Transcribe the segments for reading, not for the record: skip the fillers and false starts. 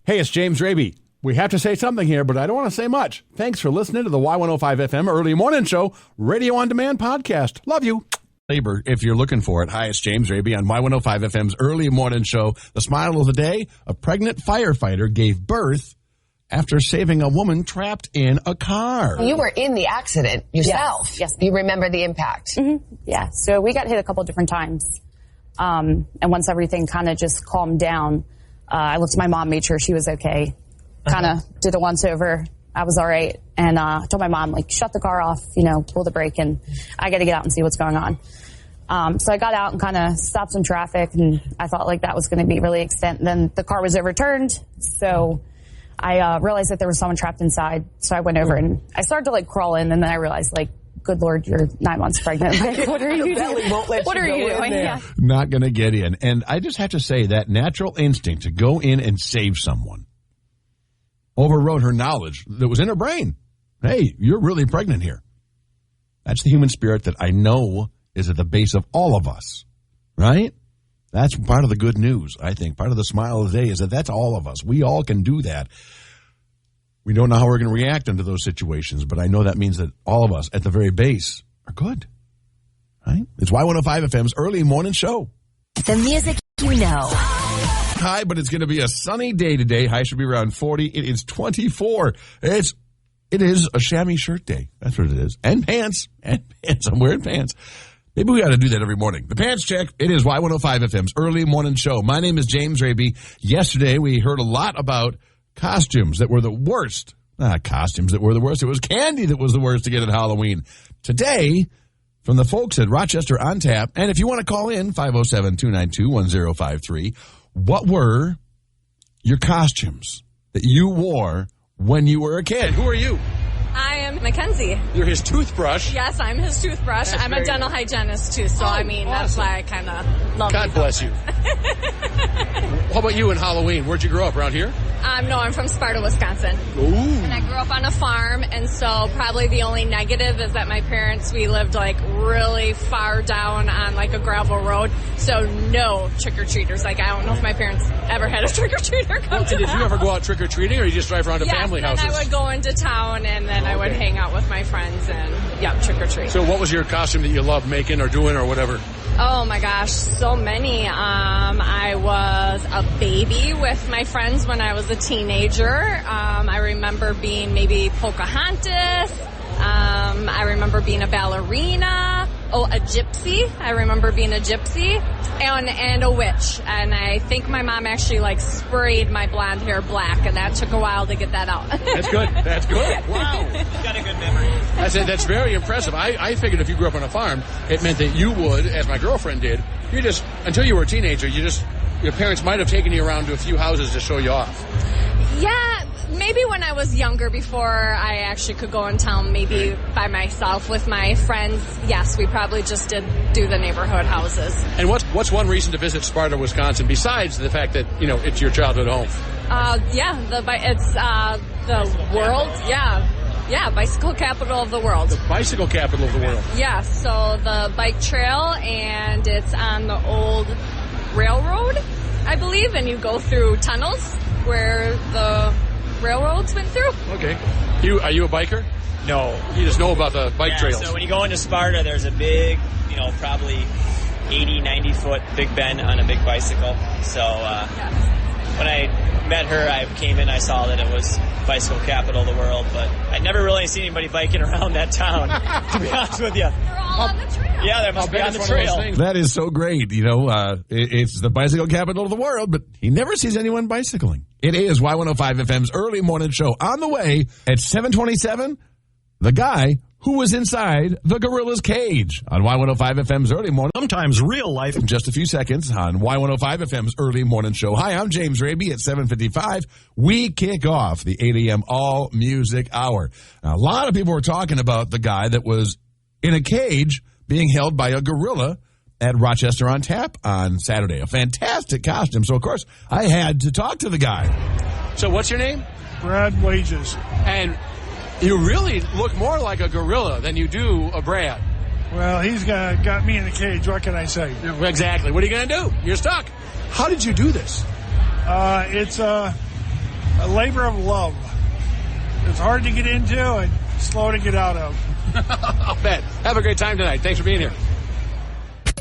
Hey, it's James Raby. We have to say something here, but I don't want to say much. Thanks for listening to the Y105 FM Early Morning Show, Radio On Demand podcast. Love you. Labor, if you're looking for it. Hi, it's James Raby on Y105 FM's Early Morning Show. The smile of the day, a pregnant firefighter gave birth after saving a woman trapped in a car. You were in the accident yourself. Yes. You remember the impact. Mm-hmm. Yeah. So we got hit a couple different times. And once everything kind of just calmed down, I looked at my mom, made sure she was okay. Kind of did a once over. I was all right. And told my mom, like, shut the car off, pull the brake, and I got to get out and see what's going on. So I got out and kind of stopped some traffic, and I thought like that was going to be really extent. And then the car was overturned. So I realized that there was someone trapped inside. So I went over and I started to like crawl in, and then I realized, like, good Lord, you're 9 months pregnant. Like, what are you doing? What are you doing? Yeah. Not going to get in. And I just have to say that natural instinct to go in and save someone overrode her knowledge that was in her brain. Hey, you're really pregnant here. That's the human spirit that I know is at the base of all of us, right? That's part of the good news, I think. Part of the smile of the day is that that's all of us. We all can do that. We don't know how we're going to react into those situations, but I know that means that all of us at the very base are good, right? It's Y105 FM's Early Morning Show. The music you know. High, but it's going to be a sunny day today. High should be around 40. It is 24. It is a chamois shirt day. That's what it is. And pants. I'm wearing pants. Maybe we ought to do that every morning. The pants check. It is Y105 FM's Early Morning Show. My name is James Raby. Yesterday, we heard a lot about costumes that were the worst. Not costumes that were the worst. It was candy that was the worst to get at Halloween. Today, from the folks at Rochester on Tap, and if you want to call in, 507-292-1053, what were your costumes that you wore when you were a kid? Who are you? I am Mackenzie. You're his toothbrush. Yes, I'm his toothbrush. That's I'm a dental hygienist, too, so that's why I kind of love it. God bless you. How about you in Halloween? Where'd you grow up, around here? No, I'm from Sparta, Wisconsin. Ooh. And I grew up on a farm, and so probably the only negative is that my parents, we lived like really far down on like a gravel road, so no trick-or-treaters. Like, I don't know if my parents ever had a trick-or-treater come to Did you ever go out trick-or-treating, or you just drive around to family houses? Yes, I would go into town, and then I would hang out with my friends and, trick-or-treat. So what was your costume that you loved making or doing or whatever? Oh my gosh, so many. I was a baby with my friends when I was a teenager. I remember being maybe Pocahontas. I remember being a ballerina. Oh, a gypsy. I remember being a gypsy and a witch. And I think my mom actually like sprayed my blonde hair black, and that took a while to get that out. That's good. That's good. Wow. You've got a good memory. That's very impressive. I figured if you grew up on a farm, it meant that you would, as my girlfriend did, until you were a teenager, your parents might have taken you around to a few houses to show you off. Yeah, maybe when I was younger, before I actually could go in town, maybe by myself with my friends. Yes, we probably just did do the neighborhood houses. And what's one reason to visit Sparta, Wisconsin, besides the fact that, it's your childhood home? It's the world, Yeah, bicycle capital of the world. The bicycle capital of the world. Yeah, so the bike trail, and it's on the old railroad, I believe, and you go through tunnels where the railroads went through. Okay. Are you a biker? No. You just know about the bike trails. So when you go into Sparta, there's a big, probably 80, 90-foot Big Ben on a big bicycle. So when I met her, I came in, I saw that it was bicycle capital of the world, but I'd never really seen anybody biking around that town, to be honest with you. They're all on the trail. Yeah, they must be on the trail. That is so great. It's the bicycle capital of the world, but he never sees anyone bicycling. It is Y105 FM's Early Morning Show. On the way at 7:27, the guy who was inside the gorilla's cage on Y105 FM's Early Morning. Sometimes real life. In just a few seconds on Y105 FM's Early Morning Show. Hi, I'm James Raby at 7:55. We kick off the 8 a.m. All Music Hour. Now, a lot of people were talking about the guy that was in a cage being held by a gorilla at Rochester on Tap on Saturday. A fantastic costume. So, of course, I had to talk to the guy. So what's your name? Brad Wages. And you really look more like a gorilla than you do a Brad. Well, he's got me in the cage. What can I say? Exactly. What are you going to do? You're stuck. How did you do this? It's a labor of love. It's hard to get into and slow to get out of. I'll bet. Have a great time tonight. Thanks for being here.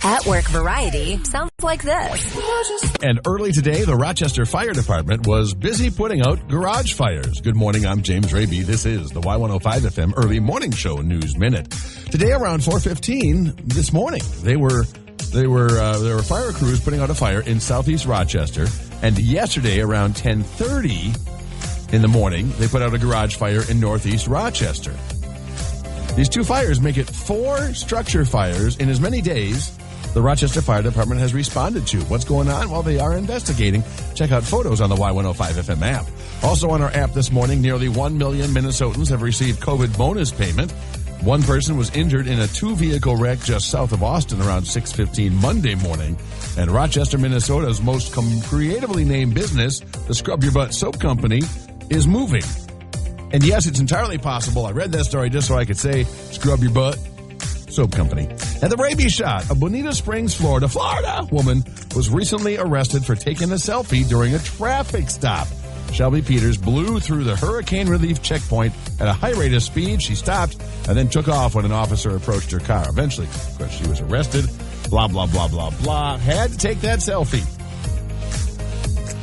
At Work Variety sounds like this. And early today, the Rochester Fire Department was busy putting out garage fires. Good morning, I'm James Raby. This is the Y105 FM Early Morning Show News Minute. Today around 4:15 this morning, there were fire crews putting out a fire in southeast Rochester. And yesterday around 10:30 in the morning, they put out a garage fire in northeast Rochester. These two fires make it 4 structure fires in as many days the Rochester Fire Department has responded to. What's going on? Well, they are investigating. Check out photos on the Y105 FM app. Also on our app this morning, nearly 1 million Minnesotans have received COVID bonus payment. One person was injured in a 2-vehicle wreck just south of Austin around 6:15 Monday morning. And Rochester, Minnesota's most creatively named business, the Scrub Your Butt Soap Company, is moving. And yes, it's entirely possible. I read that story just so I could say, Scrub Your Butt Soap Company. And the rabies shot. A Bonita Springs, Florida woman was recently arrested for taking a selfie during a traffic stop. Shelby Peters blew through the hurricane relief checkpoint at a high rate of speed. She stopped and then took off when an officer approached her car. Eventually, of course, she was arrested. Blah, blah, blah, blah, blah. Had to take that selfie.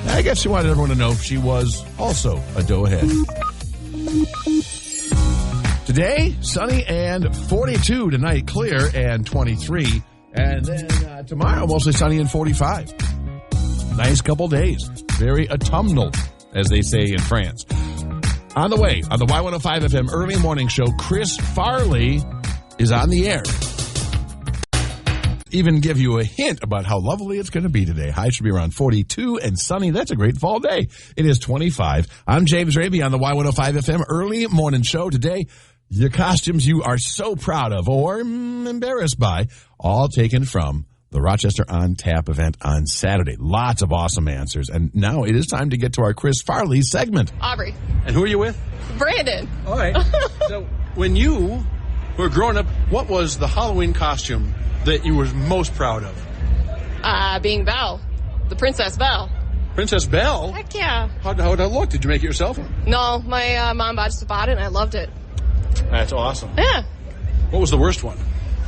I guess she wanted everyone to know she was also a doe head. Today, sunny and 42. Tonight, clear and 23. And then tomorrow, mostly sunny and 45. Nice couple days. Very autumnal, as they say in France. On the way, on the Y105 FM Early Morning Show, Chris Farley is on the air. Even give you a hint about how lovely it's going to be today. High should be around 42 and sunny. That's a great fall day. It is 25. I'm James Raby on the Y105 FM Early Morning Show. Today, your costumes you are so proud of or embarrassed by, all taken from the Rochester On Tap event on Saturday. Lots of awesome answers. And now it is time to get to our Chris Farley segment. Aubrey. And who are you with? Brandon. All right. So when you were growing up, what was the Halloween costume that you were most proud of? Being Belle. The Princess Belle. Princess Belle? Heck yeah. How'd it look? Did you make it yourself? No, my mom just bought it and I loved it. That's awesome. Yeah. What was the worst one?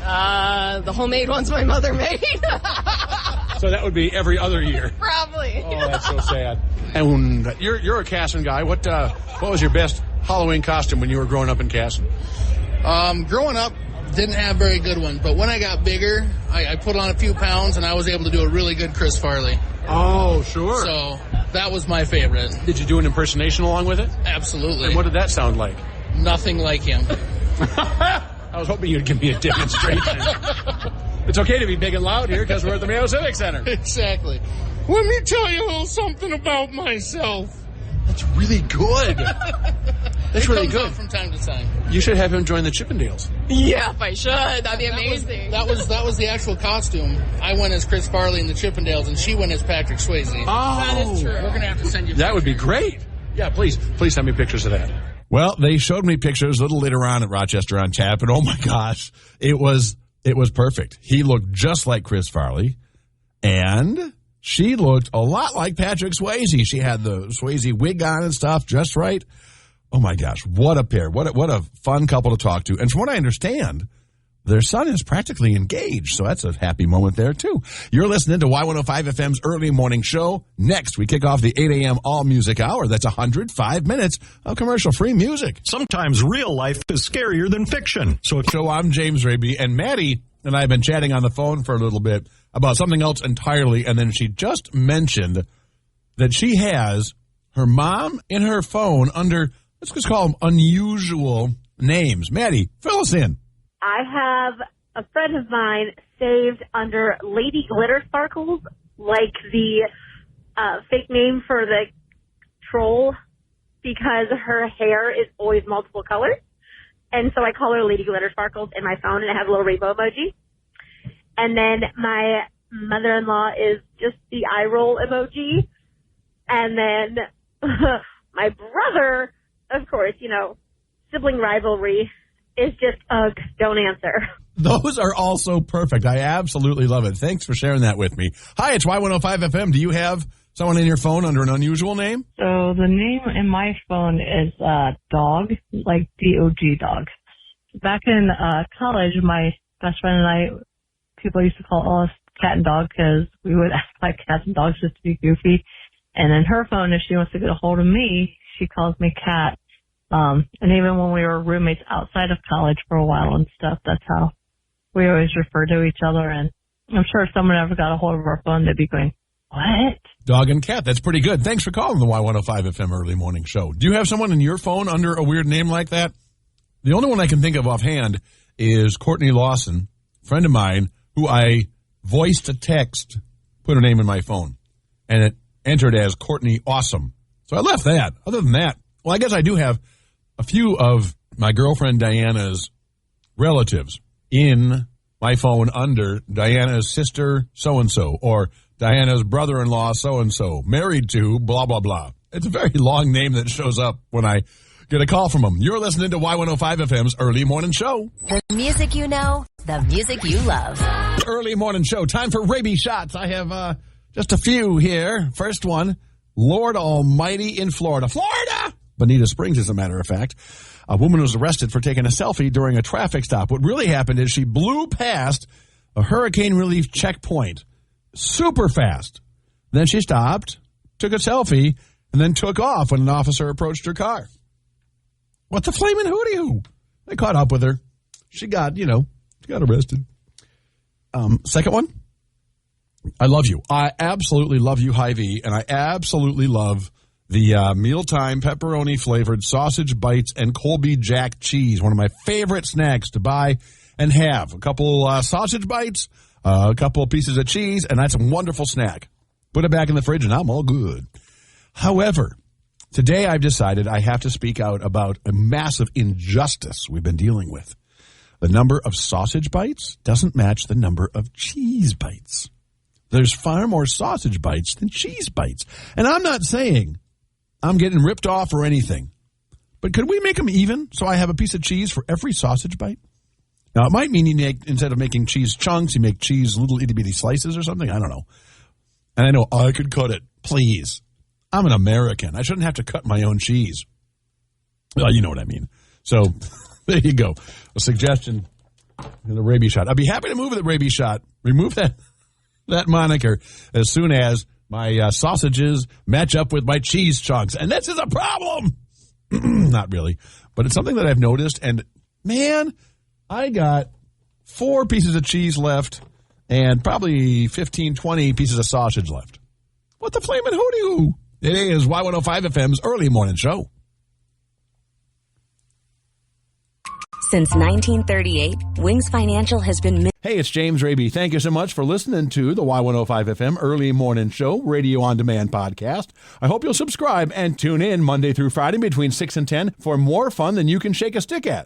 The homemade ones my mother made. So that would be every other year. Probably. Oh, that's so sad. And you're a Kasson guy. What was your best Halloween costume when you were growing up in Kasson? Growing up, didn't have very good one, but when I got bigger, I put on a few pounds and I was able to do a really good Chris Farley. Oh, sure. So that was my favorite. Did you do an impersonation along with it? Absolutely. And what did that sound like? Nothing like him. I was hoping you'd give me a demonstration. It's okay to be big and loud here because we're at the Mayo Civic Center. Exactly. Let me tell you a little something about myself. That's really good. That's really comes good. Out from time to time. You should have him join the Chippendales. Yeah, if I should. That'd be amazing. That was the actual costume. I went as Chris Farley in the Chippendales, and she went as Patrick Swayze. Oh, that is true. We're going to have to send you that would be great. Yeah, please send me pictures of that. Well, they showed me pictures a little later on at Rochester on Tap, and oh my gosh, it was perfect. He looked just like Chris Farley, and she looked a lot like Patrick Swayze. She had the Swayze wig on and stuff, just right. Oh my gosh, what a pair. What a fun couple to talk to. And from what I understand, their son is practically engaged, so that's a happy moment there, too. You're listening to Y105 FM's Early Morning Show. Next, we kick off the 8 a.m. all-music hour. That's 105 minutes of commercial-free music. Sometimes real life is scarier than fiction. So I'm James Raby, and Maddie and I have been chatting on the phone for a little bit about something else entirely, and then she just mentioned that she has her mom and her phone under, let's just call them unusual names. Maddie, fill us in. I have a friend of mine saved under Lady Glitter Sparkles, like the fake name for the troll, because her hair is always multiple colors. And so I call her Lady Glitter Sparkles in my phone, and it has a little rainbow emoji. And then my mother-in-law is just the eye roll emoji. And then my brother, of course, sibling rivalry, is just, ugh, don't answer. Those are also perfect. I absolutely love it. Thanks for sharing that with me. Hi, it's Y105 FM. Do you have someone in your phone under an unusual name? So the name in my phone is Dog, like D-O-G, Dog. Back in college, my best friend and I, people used to call us Cat and Dog because we would act like cats and dogs just to be goofy. And in her phone, if she wants to get a hold of me, she calls me Cat. And even when we were roommates outside of college for a while and stuff, that's how we always refer to each other. And I'm sure if someone ever got a hold of our phone, they'd be going, what? Dog and Cat. That's pretty good. Thanks for calling the Y105 FM Early Morning Show. Do you have someone in your phone under a weird name like that? The only one I can think of offhand is Courtney Lawson, friend of mine, who I voiced a text, put her name in my phone, and it entered as Courtney Awesome. So I left that. Other than that, well, I guess I do have a few of my girlfriend Diana's relatives in my phone under Diana's sister so-and-so or Diana's brother-in-law so-and-so, married to blah, blah, blah. It's a very long name that shows up when I get a call from them. You're listening to Y105 FM's Early Morning Show. The music you know, the music you love. Early Morning Show. Time for rabies shots. I have just a few here. First one, Lord Almighty in Florida. Florida! Bonita Springs, as a matter of fact. A woman was arrested for taking a selfie during a traffic stop. What really happened is she blew past a hurricane relief checkpoint super fast. Then she stopped, took a selfie, and then took off when an officer approached her car. What the flaming hootie-hoo? They caught up with her. She got arrested. Second one, I love you. I absolutely love you, Hy-Vee, and I absolutely love the mealtime pepperoni-flavored sausage bites and Colby Jack cheese, one of my favorite snacks to buy and have. A couple sausage bites, a couple of pieces of cheese, and that's a wonderful snack. Put it back in the fridge, and I'm all good. However, today I've decided I have to speak out about a massive injustice we've been dealing with. The number of sausage bites doesn't match the number of cheese bites. There's far more sausage bites than cheese bites. And I'm not saying I'm getting ripped off or anything, but could we make them even so I have a piece of cheese for every sausage bite? Now, it might mean you make, instead of making cheese chunks, you make cheese little itty-bitty slices or something. I don't know. And I know I could cut it. Please. I'm an American. I shouldn't have to cut my own cheese. Well, you know what I mean. So there you go. A suggestion in the rabies shot. I'd be happy to move the rabies shot. Remove that moniker as soon as my sausages match up with my cheese chunks. And this is a problem. Not really. But it's something that I've noticed. And, man, I got 4 pieces of cheese left and probably 15, 20 pieces of sausage left. What the flaming hootie-hoo? It is Y105 FM's Early Morning Show. Since 1938, Wings Financial has been... Hey, it's James Raby. Thank you so much for listening to the Y105 FM Early Morning Show Radio On Demand podcast. I hope you'll subscribe and tune in Monday through Friday between 6 and 10 for more fun than you can shake a stick at.